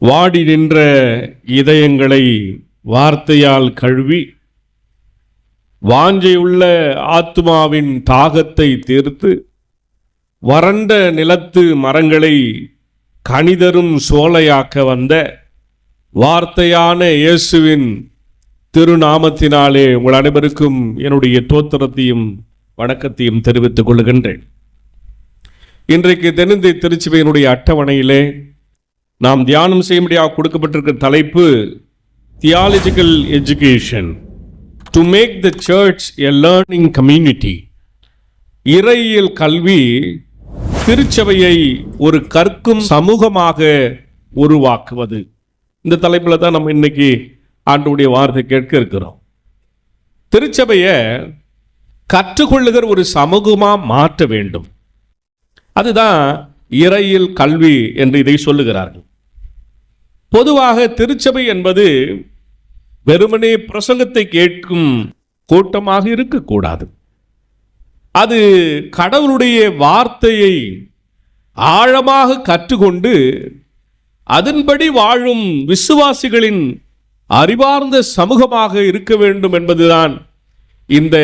வாடி நின்ற இதயங்களை வார்த்தையால் கழுவி வாஞ்சையுள்ள ஆத்துமாவின் தாகத்தை தீர்த்து வறண்ட நிலத்து மரங்களை கனிதரும் சோலையாக்க வந்த வார்த்தையான இயேசுவின் திருநாமத்தினாலே உங்கள் அனைவருக்கும் என்னுடைய தோத்திரத்தையும் வணக்கத்தையும் தெரிவித்துக் கொள்கின்றேன். இன்றைக்கு தென்னிந்திய திருச்சபையினுடைய அட்டவணையிலே நாம் தியானம் செய்யும்படியாக கொடுக்கப்பட்டிருக்கிற தலைப்பு theological education to make the church a learning community. இறையியல் கல்வி திருச்சபையை ஒரு கற்கும் சமூகமாக உருவாக்குவது. இந்த தலைப்பில் தான் நம்ம இன்னைக்கு ஆண்டவருடைய வார்த்தை கேட்க இருக்கிறோம். திருச்சபையை கற்றுக்கொள்ளுகிற ஒரு சமூகமாக மாற்ற வேண்டும். அதுதான் இறையியல் கல்வி என்று இதை சொல்லுகிறார்கள். பொதுவாக திருச்சபை என்பது வெறுமனே பிரசங்கத்தை கேட்கும் கூட்டமாக இருக்கக்கூடாது. அது கடவுளுடைய வார்த்தையை ஆழமாக கற்றுக்கொண்டு அதன்படி வாழும் விசுவாசிகளின் அறிவார்ந்த சமூகமாக இருக்க வேண்டும் என்பதுதான் இந்த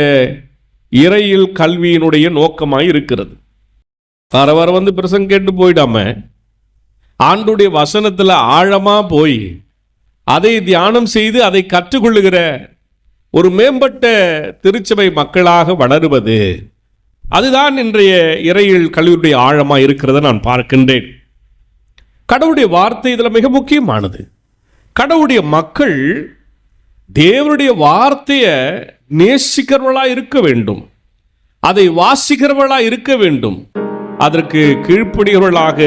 இறையியல் கல்வியினுடைய நோக்கமாக இருக்கிறது. வர வந்து பிரசங்கம் கேட்டு போயிடாம ஆண்டுடைய வசனத்தில் ஆழமா போய் அதை தியானம் செய்து அதை கற்றுக்கொள்ளுகிற ஒரு மேம்பட்ட திருச்சபை மக்களாக வளருவது, அதுதான் இன்றைய இறையியல் கல்வியுடைய ஆழமா இருக்கிறத நான் பார்க்கின்றேன். கடவுளுடைய வார்த்தை இதில் மிக முக்கியமானது. கடவுளுடைய மக்கள் தேவனுடைய வார்த்தையை நேசிக்கிறவர்களாக இருக்க வேண்டும், அதை வாசிக்கிறவர்களாக இருக்க வேண்டும், அதற்கு கீழ்ப்படியவர்களாக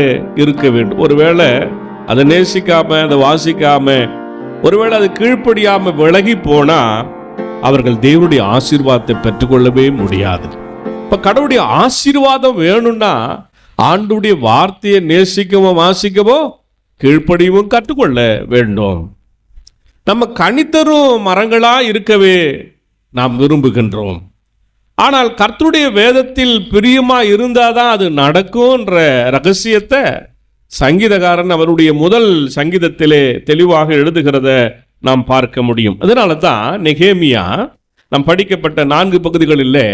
இருக்க வேண்டும். ஒருவேளை அதை நேசிக்காம அதை வாசிக்காம ஒருவேளை அது கீழ்ப்படியாம விலகி போனா அவர்கள் தேவனுடைய ஆசீர்வாதத்தை பெற்றுக்கொள்ளவே முடியாது. இப்ப கடவுளுடைய ஆசீர்வாதம் வேணும்னா ஆண்டுடைய வார்த்தையை நேசிக்கவோ வாசிக்கவோ கீழ்ப்படியவும் கற்றுக்கொள்ள வேண்டும். நம்ம கனித்தரும் மரங்களா இருக்கவே நாம் விரும்புகின்றோம். ஆனால் கர்த்தருடைய வேதத்தில் பிரியமா இருந்தாதான் அது நடக்கும்ன்ற ரகசியத்தை சங்கீதக்காரன் அவருடைய முதல் சங்கீதத்திலே தெளிவாக எழுதுகிறத நாம் பார்க்க முடியும். அதனால தான் நெகேமியா நாம் படிக்கப்பட்ட 4 பகுதிகளில்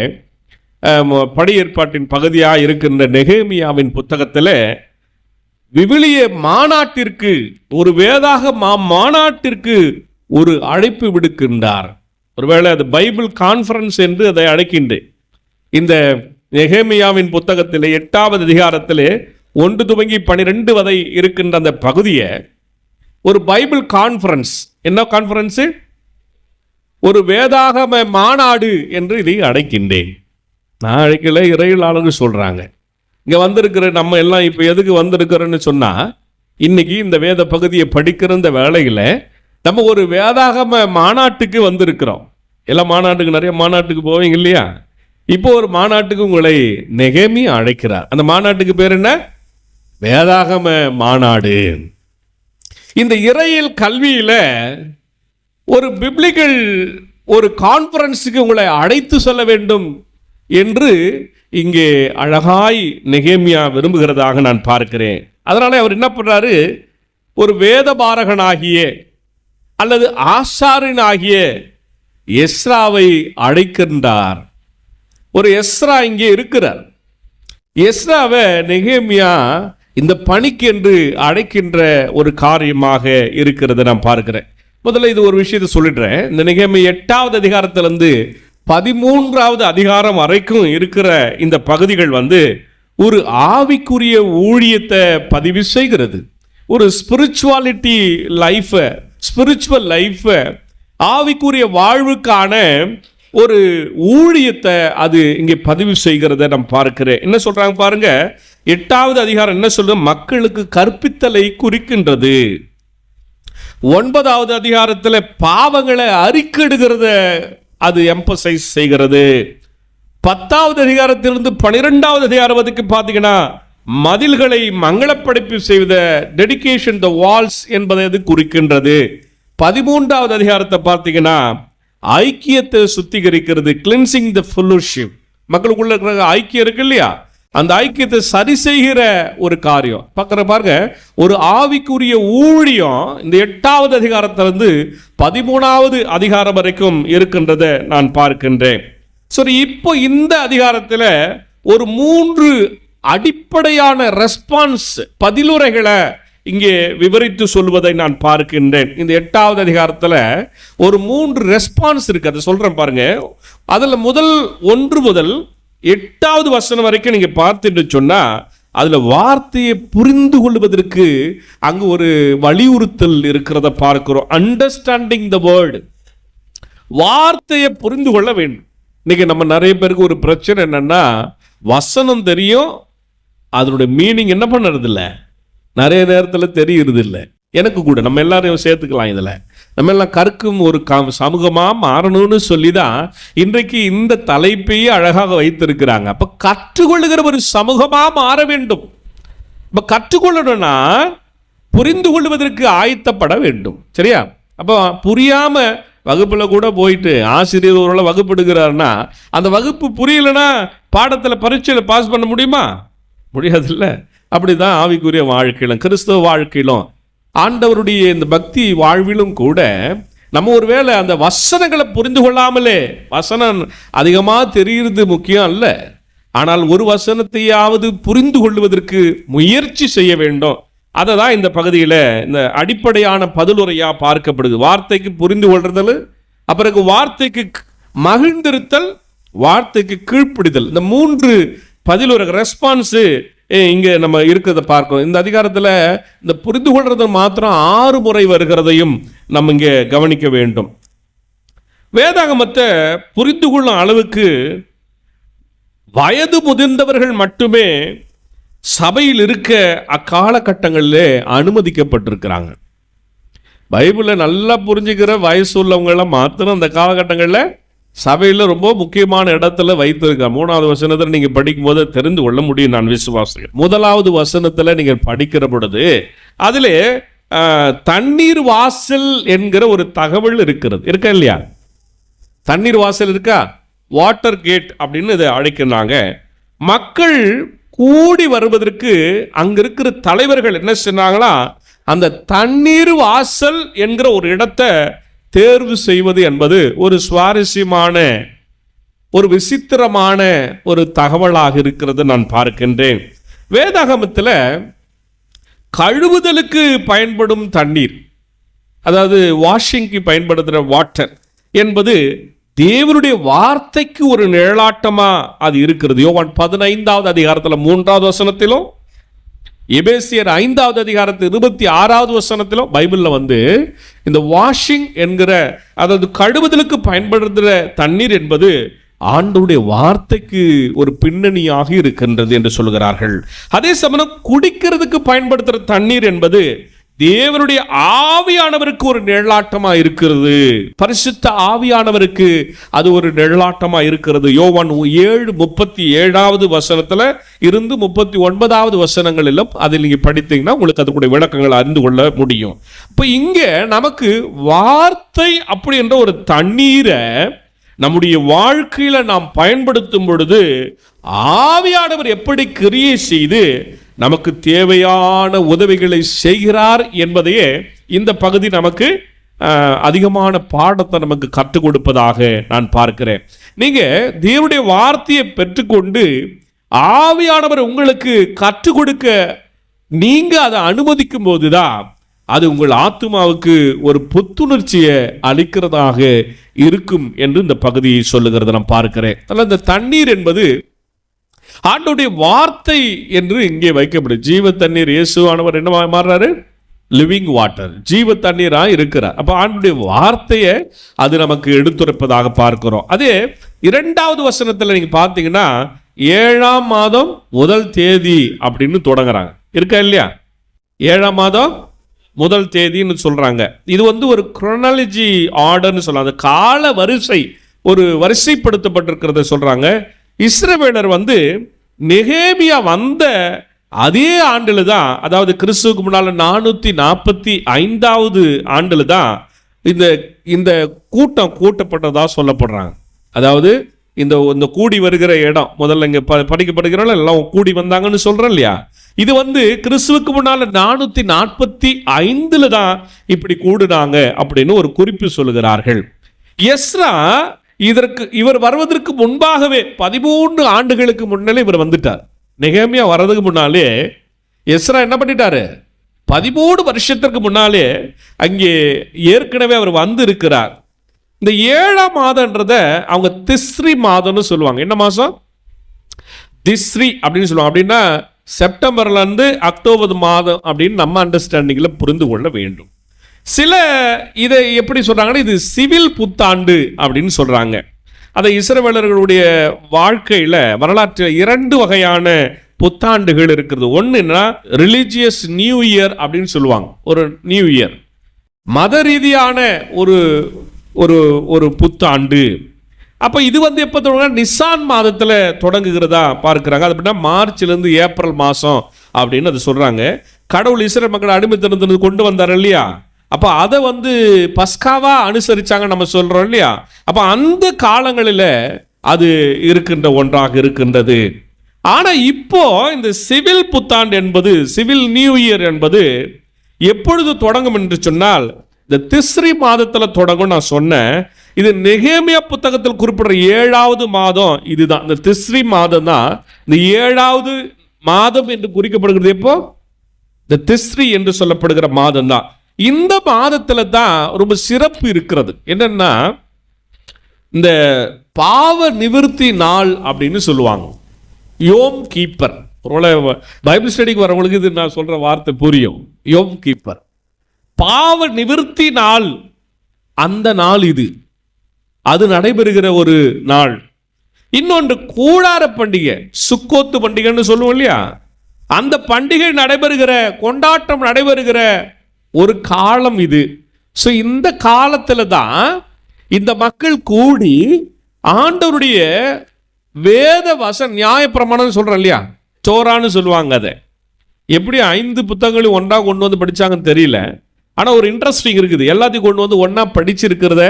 படி ஏற்பாட்டின் பகுதியாக இருக்கின்ற நெகேமியாவின் புத்தகத்தில் விவிலிய மாநாட்டிற்கு ஒரு வேதாக மாநாட்டிற்கு ஒரு அழைப்பு விடுக்கின்றார். ஒருவேளை அது பைபிள் கான்ஃபரன்ஸ் என்று அதை அழைக்கின்றேன். இந்த நெகேமியாவின் புத்தகத்திலே 8வது அதிகாரத்திலே 1 துவங்கி 12 வரை இருக்கின்ற அந்த பகுதியை ஒரு பைபிள் கான்ஃபரன்ஸ், என்ன கான்ஃபரன்ஸு, ஒரு வேதாகம மாநாடு என்று இதை அழைக்கின்றேன். நான் அழைக்கல, இறையியலாளர்கள் சொல்றாங்க. இங்க வந்திருக்கிற நம்ம எல்லாம் இப்ப எதுக்கு வந்திருக்கிறோன்னு சொன்னா, இன்னைக்கு இந்த வேத பகுதியை படிக்கிற இந்த வேளையில நம்ம ஒரு வேதாகம மாநாட்டுக்கு வந்திருக்கிறோம். எல்லா மாநாட்டுக்கு, நிறைய மாநாட்டுக்கு போவீங்க இல்லையா? இப்போ ஒரு மாநாட்டுக்கு உங்களை நெகேமியா அழைக்கிறார். அந்த மாநாட்டுக்கு பேர் என்ன? வேதாகம மாநாடு. இந்த இறையியல் கல்வியில ஒரு பிப்ளிக்கல் ஒரு கான்ஃபரன்ஸுக்கு உங்களை அழைத்து சொல்ல வேண்டும் என்று இங்கே அழகாய் நெகேமியா விரும்புகிறதாக நான் பார்க்கிறேன். அதனால அவர் என்ன பண்றாரு, ஒரு வேதபாரகனாகிய அல்லது ஆசாரியனாகிய எஸ்ராவை அழைக்கின்றார். ஒரு எஸ்ரா இங்கே இருக்கிறார். எஸ்ராவை நெகேமியா இந்த பணிக்கு என்று அழைக்கின்ற ஒரு காரியமாக இருக்கிறத நான் பார்க்கிறேன். முதல்ல இது ஒரு விஷயத்தை சொல்லிடுறேன். இந்த நெகேமியா 8வது அதிகாரத்திலிருந்து 13வது அதிகாரம் வரைக்கும் இருக்கிற இந்த பகுதிகள் ஒரு ஆவிக்குரிய ஊழியத்தை பதிவு செய்கிறது. ஒரு ஸ்பிரிச்சுவாலிட்டி லைஃப், ஸ்பிரிச்சுவல் லைஃப், ஆவிக்குரிய வாழ்வுக்கான ஒரு ஊழியத்தை அது இங்கே பதிவு செய்கிறத நம்ம பார்க்கிறேன். என்ன சொல்றாங்க பாருங்க, 8வது அதிகாரம் என்ன சொல்ற, மக்களுக்கு கற்பித்தலை குறிக்கின்றது. 9வது அதிகாரத்தில் பாவங்களை அறிக்கையிடுகிறத அது எம்பசைஸ் செய்கிறது. 10வது அதிகாரத்திலிருந்து 12வது அதிகாரம் வரைக்கும் பார்த்தீங்கன்னா மதில்களை மங்களப்படைப்பு செய்த டெடிகேஷன் த வால்ஸ் என்பதை அது குறிக்கின்றது. 13வது அதிகாரத்தை பார்த்தீங்கன்னா ஐக்கியத்தை சுத்திகரிக்கிறது, கிளென்சிங் த ஃபெலோஷிப். மக்களுக்குள்ள இருக்கிற ஐக்கியம் இருக்கு இல்லையா, அந்த ஐக்கியத்தை சரி செய்கிற ஒரு காரியம் பாருங்க. ஒரு ஆவிக்குரிய ஊழியம் இந்த 8வது அதிகாரத்திலிருந்து 13வது அதிகாரம் வரைக்கும் இருக்கின்றதை நான் பார்க்கின்றேன். சரி, இப்போ இந்த அதிகாரத்தில் ஒரு 3 அடிப்படையான ரெஸ்பான்ஸ் பதிலுரைகளை இங்கே விவரித்து சொல்வதை நான் பார்க்கின்றேன். இந்த 8வது அதிகாரத்தில் ஒரு 3 ரெஸ்பான்ஸ் இருக்கு, அதை சொல்றேன் பாருங்க. அதுல முதல் 1 முதல் 8வது வசனம் வரைக்கும் நீங்க பார்த்துட்டு சொன்னா அதுல வார்த்தையை புரிந்து கொள்வதற்கு அங்கு ஒரு வலியுறுத்தல் இருக்கிறத பார்க்கிறோம். அண்டர்ஸ்டாண்டிங் த வேர்ட், வார்த்தையை புரிந்து கொள்ள வேண்டும். இன்னைக்கு நம்ம நிறைய பேருக்கு ஒரு பிரச்சனை என்னன்னா, வசனம் தெரியும், அதனுடைய மீனிங் என்ன பண்ணுறது இல்லை, நிறைய நேரத்தில் தெரியுறது இல்லை. எனக்கு கூட நம்ம எல்லாரையும் சேர்த்துக்கலாம். இதில் நம்ம எல்லாம் கற்கும் ஒரு சமூகமாக மாறணும்னு சொல்லி தான் இன்றைக்கு இந்த தலைப்பையே அழகாக வைத்திருக்கிறாங்க. அப்போ கற்றுக்கொள்ளுகிற ஒரு சமூகமாக மாற வேண்டும். இப்போ கற்றுக்கொள்ளணும்னா புரிந்து கொள்வதற்கு ஆயத்தப்பட வேண்டும். சரியா? அப்போ புரியாமல் வகுப்பில் கூட போயிட்டு ஆசிரியர் ஒரு வகுப்பு எடுக்கிறாருன்னா அந்த வகுப்பு புரியலைன்னா பாடத்தில் பரீட்சையில் பாஸ் பண்ண முடியுமா? முடியாதுல்ல. அப்படிதான் ஆவிக்குரிய வாழ்க்கையிலும் கிறிஸ்தவ வாழ்க்கையிலும் ஆண்டவருடைய இந்த பக்தி வாழ்விலும் கூட நம்ம ஒருவேளை அந்த வசனங்களை புரிந்து கொள்ளாமலே, வசனம் அதிகமாக தெரிகிறது முக்கியம் அல்ல, ஆனால் ஒரு வசனத்தையாவது புரிந்து கொள்வதற்கு முயற்சி செய்ய வேண்டும். அதை தான் இந்த பகுதியில் இந்த அடிப்படையான பதிலுரையாக பார்க்கப்படுது. வார்த்தைக்கு புரிந்து கொள்றதல், அப்புறம் வார்த்தைக்கு மகிழ்ந்திருத்தல், வார்த்தைக்கு கீழ்ப்பிடிதல், இந்த 3 பதிலுரை ரெஸ்பான்ஸு இங்கே நம்ம இருக்கிறத பார்க்கணும். இந்த அதிகாரத்தில் இந்த புரிந்து கொள்றது மாத்திரம் 6 முறை வருகிறதையும் நம்ம இங்கே கவனிக்க வேண்டும். வேதாகமத்தை புரிந்து கொள்ளும் அளவுக்கு வயது முதிர்ந்தவர்கள் மட்டுமே சபையில் இருக்க அக்காலகட்டங்களிலே அனுமதிக்கப்பட்டிருக்கிறாங்க. பைபிளை நல்லா புரிஞ்சுக்கிற வயசு உள்ளவங்களாம் மாத்திரம் அந்த காலகட்டங்களில் சபையில் ரொம்ப முக்கியமான இடத்துல வைத்திருக்காங்க. 3வது வசனத்தில் நீங்கள் படிக்கும் போது தெரிந்து கொள்ள முடியும், நான் விசுவாசிக்கிறேன். 1வது வசனத்தில் நீங்கள் படிக்கிற பொழுது அதிலே தண்ணீர் வாசல் என்கிற ஒரு தகவல் இருக்கிறது. இருக்கா இல்லையா? தண்ணீர் வாசல் இருக்கா? வாட்டர் கேட் அப்படின்னு இதை அழைக்கிறாங்க. மக்கள் கூடி வருவதற்கு அங்க இருக்கிற தலைவர்கள் என்ன சொன்னாங்களா, அந்த தண்ணீர் வாசல் என்கிற ஒரு இடத்தை தேர்வு செய்வது என்பது ஒரு சுவாரஸ்யமான, ஒரு விசித்திரமான ஒரு தகவலாக இருக்கிறது நான் பார்க்கின்றேன். வேதாகமத்தில் கழுவுதலுக்கு பயன்படும் தண்ணீர், அதாவது வாஷிங்க்கு பயன்படுத்துகிற வாட்டர் என்பது தேவனுடைய வார்த்தைக்கு ஒரு நிழலாட்டமா அது இருக்கிறது. யோவான் 15வது அதிகாரத்தில் 3வது வசனத்திலும், எபேசியர் 5வது அதிகாரத்தில் 26வது வசனத்திலும் பைபிளில் இந்த வாஷிங் என்கிற, அதாவது கழுவுதலுக்கு பயன்படுத்துகிற தண்ணீர் என்பது ஆண்டவருடைய வார்த்தைக்கு ஒரு பின்னணியாக இருக்கின்றது என்று சொல்கிறார்கள். அதே சமயம் குடிக்கிறதுக்கு பயன்படுத்துகிற தண்ணீர் என்பது தேவனுடைய ஆவியானவருக்கு ஒரு நிழலாட்டமாக இருக்கிறது. பரிசுத்த ஆவியானவருக்கு அது ஒரு நிழலாட்டமாக இருக்கிறது. யோவான் 7:37வது வசனத்தில் இருந்து 39வது வசனங்களிலும் அதில் நீங்கள் படித்தீங்கன்னா உங்களுக்கு அதுக்குடைய விளக்கங்களை அறிந்து கொள்ள முடியும். இப்போ இங்கே நமக்கு வார்த்தை அப்படி என்ற ஒரு தண்ணீரை நம்முடைய வாழ்க்கையில நாம் பயன்படுத்தும் பொழுது ஆவியானவர் எப்படி கிரியை செய்து நமக்கு தேவையான உதவிகளை செய்கிறார் என்பதையே இந்த பகுதி நமக்கு அதிகமான பாடத்தை நமக்கு கற்றுக் கொடுப்பதாக நான் பார்க்கிறேன். நீங்க தேவனுடைய வார்த்தையை பெற்றுக்கொண்டு ஆவியானவர் உங்களுக்கு கற்றுக் கொடுக்க நீங்க அதை அனுமதிக்கும் போதுதான் அது உங்கள் ஆத்துமாவுக்கு ஒரு புத்துணர்ச்சியை அளிக்கிறதாக இருக்கும் என்று இந்த பகுதியை சொல்லுகிறத நான் பார்க்கிறேன். அதனால் இந்த தண்ணீர் என்பது ஆண்டவருடைய வார்த்தை என்று இங்கே வைக்கப்படும். ஜீவ தண்ணீர், இயேசுவானவர் என்ன மாறுறாரு? லிவிங் வாட்டர், ஜீவ தண்ணீரா இருக்கிறார். அப்போ ஆண்டவருடைய வார்த்தையை அது நமக்கு எடுத்துரைப்பதாக பார்க்கிறோம். அதே 2வது வசனத்தில் நீங்க பார்த்தீங்கன்னா 7ஆம் மாதம் 1 தேதி அப்படின்னு தொடங்குறாங்க. இருக்கா இல்லையா? 7ஆம் மாதம் 1 தேதின்னு சொல்றாங்க. இது ஒரு குரோனாலஜி ஆர்டர்னு சொல்றாங்க, கால வரிசை, ஒரு வரிசைப்படுத்தப்பட்டிருக்கிறத சொல்றாங்க. இஸ்ரவேலர் நெகேமியா வந்த அதே ஆண்டில் தான், அதாவது கிறிஸ்துவுக்கு முன்னால் 445வது ஆண்டில் தான் இந்த கூட்டம் கூட்டப்பட்டதா சொல்லப்படுறாங்க. அதாவது இந்த கூடி வருகிற இடம், முதல்ல இங்கே படிக்கப்படுகிறவங்க எல்லாம் கூடி வந்தாங்கன்னு சொல்கிறேன் இல்லையா, இது கிறிஸ்துவுக்கு முன்னால் 445 தான் இப்படி கூடுனாங்க அப்படின்னு ஒரு குறிப்பு சொல்லுகிறார்கள். எஸ்ரா இவர் வருவதற்கு முன்பாகவே 13 ஆண்டுகளுக்கு முன்னாலே இவர் வந்துட்டார். நெகேமியா வர்றதுக்கு முன்னாலே எஸ்ரா என்ன பண்ணிட்டாரு, 13 வருஷத்திற்கு முன்னாலே அங்கே ஏற்கனவே அவர் வந்து இருக்கிறார். இந்த 7ஆம் மாதம்ன்றத அவங்க திஸ்ரி மாதம்னு சொல்லுவாங்க. என்ன மாதம்? திஸ்ரி அப்படின்னு சொல்லுவாங்க. அப்படின்னா செப்டம்பர்லேருந்து அக்டோபர் மாதம் அப்படின்னு நம்ம அண்டர்ஸ்டாண்டிங்கில் புரிந்து கொள்ள வேண்டும். சில இதை எப்படி சொல்கிறாங்கன்னா, இது சிவில் புத்தாண்டு அப்படின்னு சொல்கிறாங்க. அதை இஸ்ரவேலர்களுடைய வாழ்க்கையில் வரலாற்றில் 2 வகையான புத்தாண்டுகள் இருக்கிறது. ஒன்று என்னன்னா ரிலீஜியஸ் நியூ இயர் அப்படின்னு சொல்லுவாங்க. ஒரு நியூ இயர் மத ரீதியான ஒரு ஒரு ஒரு புத்தாண்டு. அப்போ இது எப்போ தொடங்க, நிசான் மாதத்தில் தொடங்குகிறதா பார்க்குறாங்க. அது அப்படின்னா மார்ச்லேருந்து ஏப்ரல் மாதம் அப்படின்னு அது சொல்கிறாங்க. கடவுள் இஸ்ரவேல் மக்களை அடிமைத்தனத்திலிருந்து கொண்டு வந்தார் இல்லையா, அப்போ அதை பஸ்காவாக அனுசரித்தாங்க நம்ம சொல்கிறோம் இல்லையா. அப்போ அந்த காலங்களில் அது இருக்கின்ற ஒன்றாக இருக்கின்றது. ஆனால் இப்போ இந்த சிவில் புத்தாண்டு என்பது, சிவில் நியூ இயர் என்பது எப்பொழுது தொடங்கும் என்று சொன்னால், இந்த திஸ்ரி மாதத்தில் தொடங்கும். நான் சொன்னேன், இது நெகேமியா புத்தகத்தில் குறிப்பிடுற 7ஆவது மாதம் இதுதான். இந்த திஸ்ரி மாதம் தான் இந்த 7ஆவது மாதம் என்று குறிக்கப்படுகிறது. எப்போ? இந்த திஸ்ரி என்று சொல்லப்படுகிற மாதம் தான். இந்த மாதத்தில் தான் ரொம்ப சிறப்பு இருக்கிறது. என்னன்னா, இந்த பாவ நிவர்த்தி நாள் அப்படின்னு சொல்லுவாங்க. யோம் கீப்பர். ஒருவேளை பைபிள் ஸ்டடிக்கு வரவங்களுக்கு இது நான் சொல்ற வார்த்தை புரியும். யோம் கீப்பர், பாவ நிவர்த்தி நாள். அந்த நாள் இது, அது நடைபெறுகிற ஒரு நாள். இன்னொன்று கூடார பண்டிகை, சுக்கோத்து பண்டிகைன்னு சொல்லுவோம் இல்லையா, அந்த பண்டிகை நடைபெறுகிற, கொண்டாட்டம் நடைபெறுகிற ஒரு காலம் இது. ஸோ இந்த காலத்தில் தான் இந்த மக்கள் கூடி ஆண்டவருடைய வேத வசனம், நியாயப்பிரமாணம் சொல்கிறோம் இல்லையா, சோரான்னு சொல்லுவாங்க. அதை எப்படி 5 புத்தகங்களையும் ஒன்றா கொண்டு வந்து படித்தாங்கன்னு தெரியல. ஆனால் ஒரு இன்ட்ரெஸ்டிங் இருக்குது. எல்லாத்தையும் கொண்டு வந்து ஒன்றா படிச்சிருக்கிறத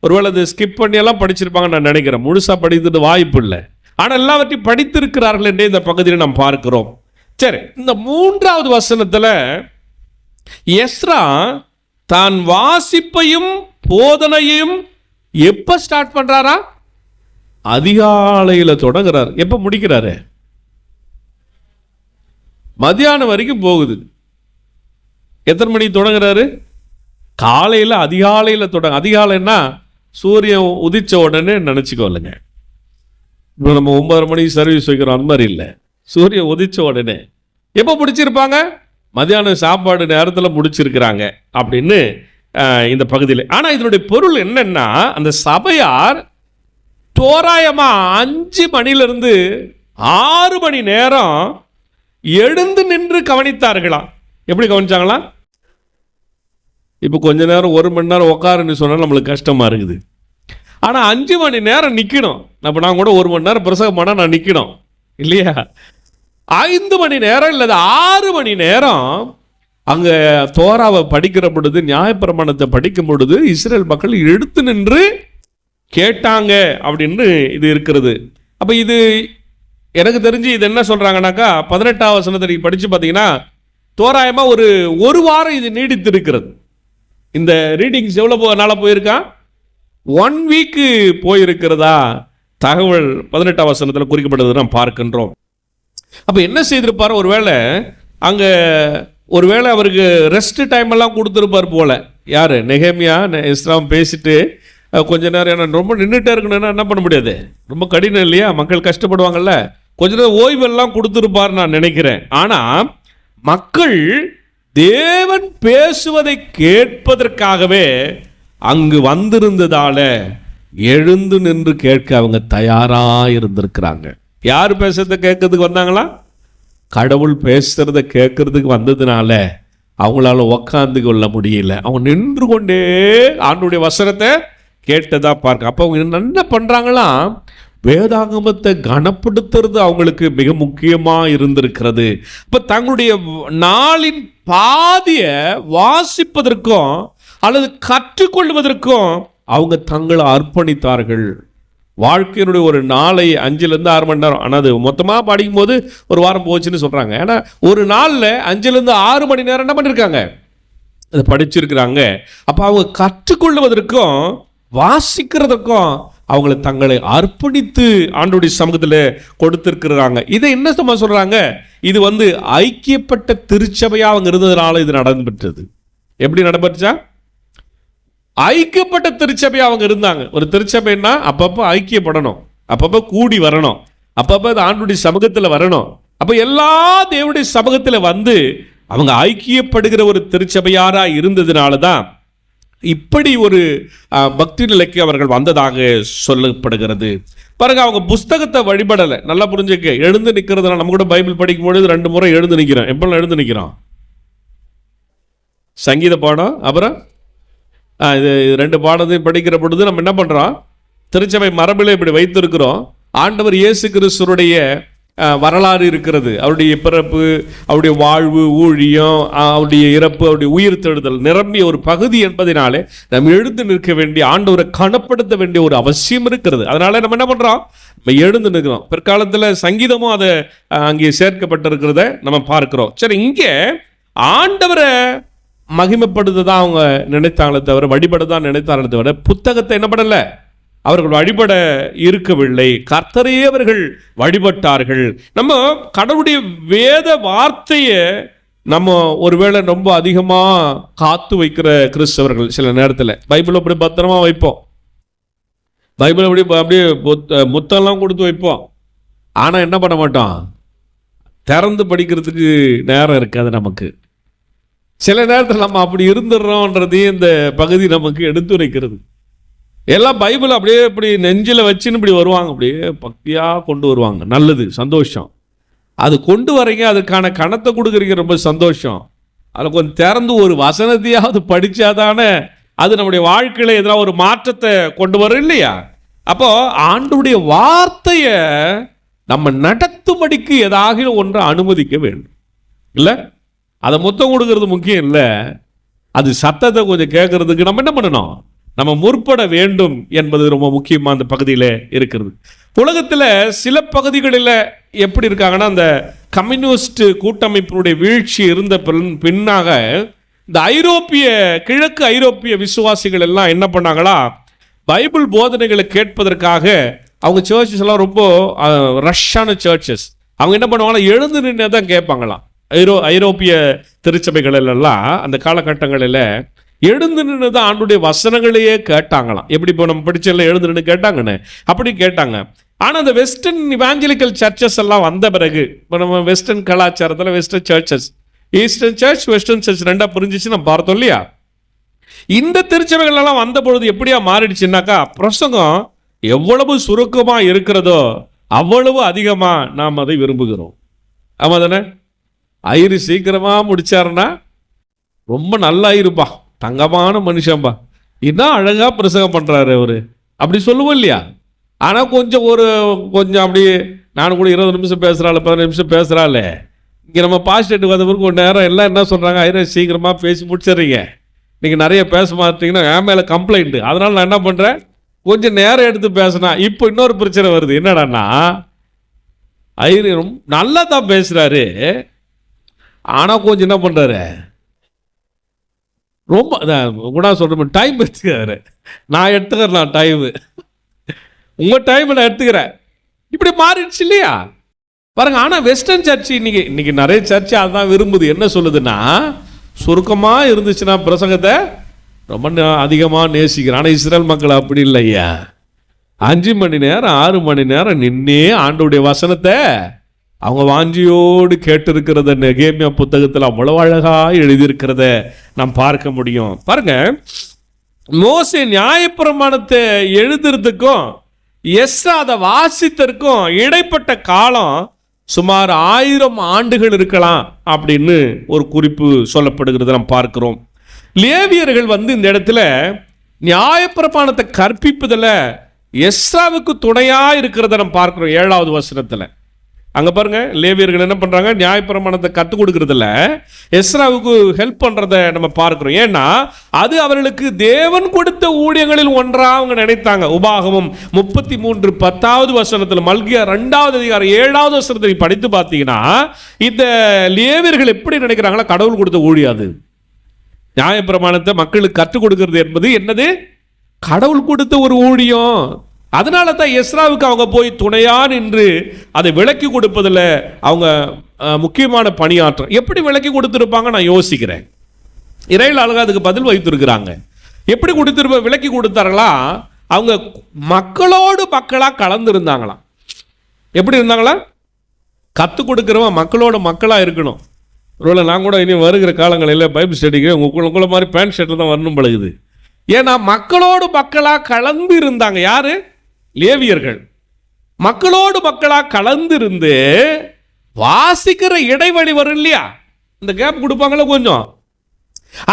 ஒருவேளை அதை ஸ்கிப் பண்ணியெல்லாம் படிச்சிருப்பாங்கன்னு நான் நினைக்கிறேன். முழுசாக படித்தது வாய்ப்பு இல்லை. ஆனால் எல்லாவற்றையும் படித்திருக்கிறார்கள் என்றே இந்த பகுதியில் நாம் பார்க்கிறோம். சரி, இந்த 3வது வசனத்தில் எஸ்ரா தான் வாசிப்பையும் போதனையும் எப்போ ஸ்டார்ட் பண்ணுறாரா? அதிகாலையில் தொடங்குறார். எப்போ முடிக்கிறாரு? மத்தியானம் வரைக்கும் போகுது. எத்தனை மணிக்கு தொடங்குறாரு? காலையில், அதிகாலையில் தொடங்க. அதிகாலைன்னா சூரியன் உதிச்ச உடனே நினச்சிக்கோல்லைங்க. இப்போ நம்ம 9:30 மணிக்கு சர்வீஸ் வைக்கிறோம், அந்த மாதிரி இல்லை. சூரியன் உதிச்ச உடனே. எப்போ முடிச்சிருப்பாங்க? மத்தியானம் சாப்பாடு நேரத்தில் முடிச்சிருக்கிறாங்க அப்படின்னு இந்த பகுதியில். ஆனால் இதனுடைய பொருள் என்னன்னா, அந்த சபையார் தோராயமா 5 மணிலிருந்து 6 மணி நேரம் எழுந்து நின்று கவனித்தார்களாம். எப்படி கவனிச்சாங்களா? இப்போ கொஞ்ச நேரம் 1 மணி நேரம் உட்காருன்னு சொன்னால் நம்மளுக்கு கஷ்டமா இருக்குது. ஆனால் 5 மணி நேரம் நிற்கணும். அப்போ நான் கூட 1 மணி நேரம் பிரசங்கம் பண்ணால் நான் நிற்கணும் இல்லையா? 5 மணி நேரம் இல்லை 6 மணி நேரம் அங்கே தோராவை படிக்கிற பொழுது, நியாயப்பிரமாணத்தை படிக்கும் பொழுது இஸ்ரேல் மக்கள் எடுத்து நின்று கேட்டாங்க அப்படின்னு இது இருக்கிறது. அப்போ இது எனக்கு தெரிஞ்சு இது என்ன சொல்கிறாங்கன்னாக்கா, 18ஆம் வசனத்தை படித்து பார்த்தீங்கன்னா தோராயமாக ஒரு வாரம் இது நீடித்து இருக்கிறது. இந்த ரீடிங்ஸ் எவ்வளோ நாளாக போயிருக்கா? 1 வீக்கு போயிருக்கிறதா தகவல் 18ஆம் வசனத்தில் குறிக்கப்படுறது நாம் பார்க்கின்றோம். அப்போ என்ன செய்திருப்பார்? ஒருவேளை அவருக்கு ரெஸ்ட் டைம் எல்லாம் கொடுத்துருப்பார் போல. யார்? நெகேமியா எஸ்ராவும் பேசிட்டு கொஞ்ச நேரம், ஏன்னா ரொம்ப நின்றுட்டே இருக்கணும்னா என்ன பண்ண முடியாது, ரொம்ப கடினம் இல்லையா, மக்கள் கஷ்டப்படுவாங்கல்ல, கொஞ்ச நேரம் ஓய்வெல்லாம் கொடுத்துருப்பார் நான் நினைக்கிறேன். ஆனால் மக்கள் தேவன் பேசுவதை கேட்பதற்காகவே அங்கு வந்திருந்ததால எழுந்து நின்று கேட்க அவங்க தயாராக இருந்திருக்கிறாங்க. யார் பேசுறதை கேட்கறதுக்கு வந்தாங்களா? கடவுள் பேசுறத கேட்கறதுக்கு வந்ததுனால அவங்களால உக்காந்து கொள்ள முடியல. அவங்க நின்று கொண்டே ஆண்டவருடைய வசனத்தை கேட்டதா பார்க்க. அப்போ அவங்க என்ன பண்றாங்களாம், வேதாகமத்தை கனப்படுத்துறது அவங்களுக்கு மிக முக்கியமாக இருந்திருக்கிறது. இப்போ தங்களுடைய நாளின் பாதியை வாசிப்பதற்கும் அல்லது கற்றுக்கொள்வதற்கும் அவங்க தங்களை அர்ப்பணித்தார்கள். வாழ்க்கையினுடைய ஒரு நாளை 5லேருந்து 6 மணி நேரம், ஆனால் அது மொத்தமாக படிக்கும் போது ஒரு வாரம் போச்சுன்னு சொல்கிறாங்க. ஏன்னா ஒரு நாளில் 5லேருந்து 6 மணி நேரம் என்ன பண்ணியிருக்காங்க, அதை படிச்சிருக்கிறாங்க. அப்போ அவங்க கற்றுக்கொள்வதற்கும் வாசிக்கிறதுக்கும் அவங்களை தங்களை அர்ப்பணித்து ஆண்டவருடைய சமூகத்தில் கொடுத்திருக்கிறாங்க. இதை என்ன சொல்றாங்க, இது ஐக்கியப்பட்ட திருச்சபையா அவங்க இருந்ததுனால இது நடந்துவிட்டது. எப்படி நடைபெற்றா? ஐக்கியப்பட்ட திருச்சபையா அவங்க இருந்தாங்க. ஒரு திருச்சபைன்னா அப்பப்போ ஐக்கியப்படணும், அப்பப்போ கூடி வரணும், அப்பப்போ ஆண்டவருடைய சமூகத்தில் வரணும். அப்போ எல்லா தேவனுடைய சமூகத்தில் அவங்க ஐக்கியப்படுகிற ஒரு திருச்சபையாரா இருந்ததுனால தான் இப்படி ஒரு பக்தி நிலைக்கு அவர்கள் வந்ததாக சொல்லப்படுகிறது. பாருங்க, அவங்க புஸ்தகத்தை வழிபடலை. நல்லா புரிஞ்சுக்க, எழுந்து நிற்கிறதுனால நம்ம கூட பைபிள் படிக்கும் பொழுது 2 முறை எழுந்து நிற்கிறோம். எப்போ எழுந்து நிற்கிறோம்? சங்கீத பாடம், அப்புறம் இது 2 பாடத்தையும் படிக்கிற பொழுது நம்ம என்ன பண்ணுறோம், திருச்சபை மரபில் இப்படி வைத்திருக்கிறோம். ஆண்டவர் இயேசு கிறிஸ்துவுடைய வரலாறு இருக்கிறது. அவருடைய பிறப்பு, அவருடைய வாழ்வு, ஊழியம், அவருடைய இறப்பு, அவருடைய உயிர்த்தெழுதல் நிரம்பிய ஒரு பகுதி என்பதனாலே நம்ம எழுந்து நிற்க வேண்டிய, ஆண்டவரை கனப்படுத்த வேண்டிய ஒரு அவசியம் இருக்கிறது. அதனால நம்ம என்ன பண்ணுறோம், நம்ம எழுந்து நிற்கிறோம். பிற்காலத்தில் சங்கீதமும் அதை அங்கே சேர்க்கப்பட்டிருக்கிறத நம்ம பார்க்கிறோம். சரி, இங்கே ஆண்டவரை மகிமைப்படுத்த தான் அவங்க நினைத்தாங்களே தவிர, வழிபட தான் நினைத்தாங்களே தவிர, புத்தகத்தை என்ன பண்ணலை, அவர்கள் வழிபட இருக்கவில்லை. கர்த்தரையே அவர்கள் வழிபட்டார்கள். நம்ம கடவுளுடைய வேத வார்த்தையை நம்ம ஒருவேளை ரொம்ப அதிகமாக காத்து வைக்கிற கிறிஸ்தவர்கள் சில நேரத்தில் பைபிள் அப்படி பத்திரமா வைப்போம், பைபிள் அப்படியே முத்தெல்லாம் கொடுத்து வைப்போம். ஆனால் என்ன பண்ண மாட்டோம், திறந்து படிக்கிறதுக்கு நேரம் இருக்காது நமக்கு. சில நேரத்தில் நம்ம அப்படி இருந்துடுறோன்றதையும் இந்த பகுதி நமக்கு எடுத்துரைக்கிறது. எல்லாம் பைபிள் அப்படியே இப்படி நெஞ்சில் வச்சுன்னு இப்படி வருவாங்க, அப்படியே பக்தியாக கொண்டு வருவாங்க. நல்லது, சந்தோஷம். அது கொண்டு வரீங்க, அதுக்கான கணத்தை கொடுக்குறீங்க, ரொம்ப சந்தோஷம். அதில் கொஞ்சம் திறந்து ஒரு வசனத்தையாவது படித்தாதானே அது நம்முடைய வாழ்க்கையில் எதிராக ஒரு மாற்றத்தை கொண்டு வரும் இல்லையா? அப்போ ஆண்டவருடைய வார்த்தையை நம்ம நடத்தும்படிக்கு ஏதாவது ஒன்றை அனுமதிக்க வேண்டும் இல்லை? அதை மொத்தம் கொடுக்கறது முக்கியம் இல்லை, அது சத்தத்தை கொஞ்சம் கேட்கறதுக்கு நம்ம என்ன பண்ணணும், நம்ம முற்பட வேண்டும் என்பது ரொம்ப முக்கியமாக அந்த பகுதியில் இருக்கிறது. உலகத்தில் சில பகுதிகளில் எப்படி இருக்காங்கன்னா, அந்த கம்யூனிஸ்ட் கூட்டமைப்பினுடைய வீழ்ச்சி இருந்த பின்னாக இந்த கிழக்கு ஐரோப்பிய விசுவாசிகள் எல்லாம் என்ன பண்ணாங்களா, பைபிள் போதனைகளை கேட்பதற்காக அவங்க சர்ச்சஸ் எல்லாம் ரொம்ப ரஷ்ஷான சர்ச்சஸ். அவங்க என்ன பண்ணுவாங்கன்னா, எழுந்து நின்று தான் கேட்பாங்களாம். ஐரோப்பிய திருச்சபைகள் எல்லாம் அந்த காலகட்டங்களில் எழுந்து நின்று தான் ஆண்டுடைய வசனங்களையே கேட்டாங்களாம். எப்படி இப்போ நம்ம படிச்செல்லாம் எழுந்து நின்று கேட்டாங்கன்னு அப்படி கேட்டாங்க. ஆனால் அந்த வெஸ்டர்ன் இவாஞ்சலிக்கல் சர்ச்சஸ் எல்லாம் வந்த பிறகு, இப்போ நம்ம வெஸ்டர்ன் கலாச்சாரத்தில் western churches, eastern church, western church ரெண்டாக புரிஞ்சிச்சு நம்ம பார்த்தோம் இல்லையா? இந்த திருச்சபைகள் எல்லாம் வந்த பொழுது எப்படியா மாறிடுச்சுன்னாக்கா, பிரசங்கம் எவ்வளவு சுருக்கமாக இருக்கிறதோ அவ்வளவு அதிகமாக நாம் அதை விரும்புகிறோம். ஆமாம் தானே? ஐயரு சீக்கிரமாக முடிச்சாருன்னா ரொம்ப நல்லா இருப்பா, தங்கமான மனுஷன்பா, இன்னும் அழகாக பிரசங்கம் பண்ணுறாரு அவர், அப்படி சொல்லுவோம் இல்லையா? ஆனால் கொஞ்சம் அப்படியே நானும் கூட 20 நிமிஷம் பேசுகிறாள், 15 நிமிஷம் பேசுகிறாள். இங்கே நம்ம பாஸ்டேட்டுக்கு வந்த பிறகு ஒரு நேரம் எல்லாம் என்ன சொல்கிறாங்க, ஐயர் சீக்கிரமாக பேசி முடிச்சிடுறீங்க, நீங்கள் நிறைய பேச மாட்டீங்கன்னா என் மேலே கம்ப்ளைண்ட்டு, அதனால் நான் என்ன பண்ணுறேன், கொஞ்சம் நேரம் எடுத்து பேசினா. இப்போ இன்னொரு பிரச்சனை வருது, என்னடான்னா ஐயர் ரொம்ப நல்லா தான் பேசுகிறாரு, ஆனால் கொஞ்சம் என்ன பண்ணுறாரு, ரொம்ப கூட சொல்கிற டைம் எடுத்துக்கிறாரு. நான் எடுத்துக்கிறேன் டைமு, உங்கள் டைமை நான் எடுத்துக்கிறேன். இப்படி மாறிடுச்சு இல்லையா பாருங்க. ஆனால் வெஸ்டர்ன் சர்ச் இன்னைக்கு நிறைய சர்ச்சு அதான் விரும்புது. என்ன சொல்லுதுன்னா, சுருக்கமாக இருந்துச்சுன்னா பிரசங்கத்தை ரொம்ப அதிகமாக நேசிக்கிறேன். ஆனால் இஸ்ரேல் மக்கள் அப்படி இல்லையா, 5 மணி நேரம் 6 மணி நேரம் நின்னே ஆண்டவருடைய வசனத்தை அவங்க வாஞ்சியோடு கேட்டிருக்கிறத நெகேமியா புத்தகத்தில் அவ்வளவு அழகாக எழுதியிருக்கிறத நாம் பார்க்க முடியும். பாருங்க, மோசே நியாயப்பிரமாணத்தை எழுதுறதுக்கும் எஸ்ரா அதை வாசித்ததற்கும் இடைப்பட்ட காலம் சுமார் 1000 ஆண்டுகள் இருக்கலாம் அப்படின்னு ஒரு குறிப்பு சொல்லப்படுகிறது நாம் பார்க்கிறோம். லேவியர்கள் இந்த இடத்துல நியாயப்பிரமாணத்தை கற்பிப்பதில் எஸ்ராவுக்கு துணையாக இருக்கிறத நம்ம பார்க்கிறோம். 7வது வசனத்தில் அங்க பாருங்க, லேவியர்கள் என்ன பண்றாங்க, நியாயப்பிரமாணத்தை கற்றுக் கொடுக்கறதுல எஸ்ராவுக்கு ஹெல்ப் பண்றதை நம்ம பார்க்கிறோம். ஏன்னா அது அவர்களுக்கு தேவன் கொடுத்த ஊழியங்களில் ஒன்றா அவங்க நினைத்தாங்க. உபாகமம் 33:10 மல்கியா 2வது அதிகாரம் 7வது வசனத்தை படித்து பார்த்தீங்கன்னா இந்த லேவியர்கள் எப்படி நினைக்கிறாங்களா, கடவுள் கொடுத்த ஊழியம் அது. நியாயப்பிரமாணத்தை மக்களுக்கு கற்றுக் கொடுக்கிறது என்பது என்னது, கடவுள் கொடுத்த ஒரு ஊழியம். அதனால தான் எஸ்ராவுக்கு அவங்க போய் துணையா நின்று அதை விளக்கி கொடுப்பதில் அவங்க முக்கியமான பணியாற்றம். எப்படி விளக்கி கொடுத்திருப்பாங்க நான் யோசிக்கிறேன். இறையில் அழகா அதுக்கு பதில் வைத்திருக்கிறாங்க. எப்படி விளக்கி கொடுத்தார்களா, அவங்க மக்களோடு மக்களா கலந்து இருந்தாங்களாம். எப்படி இருந்தாங்களா, கற்றுக் கொடுக்கிறவன் மக்களோட மக்களா இருக்கணும். ஒருவேளை நான் கூட இனி வருகிற காலங்களில் பைபிள் ஸ்டடிக்கு உங்களை மாதிரி பேண்ட் ஷர்ட்டில் தான் வரணும் பழகுது. ஏன்னா மக்களோடு மக்களா கலந்து இருந்தாங்க. யாரு, லேவியர்கள். மக்களோடு மக்களா கலந்திருந்து வாசிக்கிற இடைவெளி வரும் இல்லையா, இந்த கேப் கொடுப்பாங்களா கொஞ்சம்,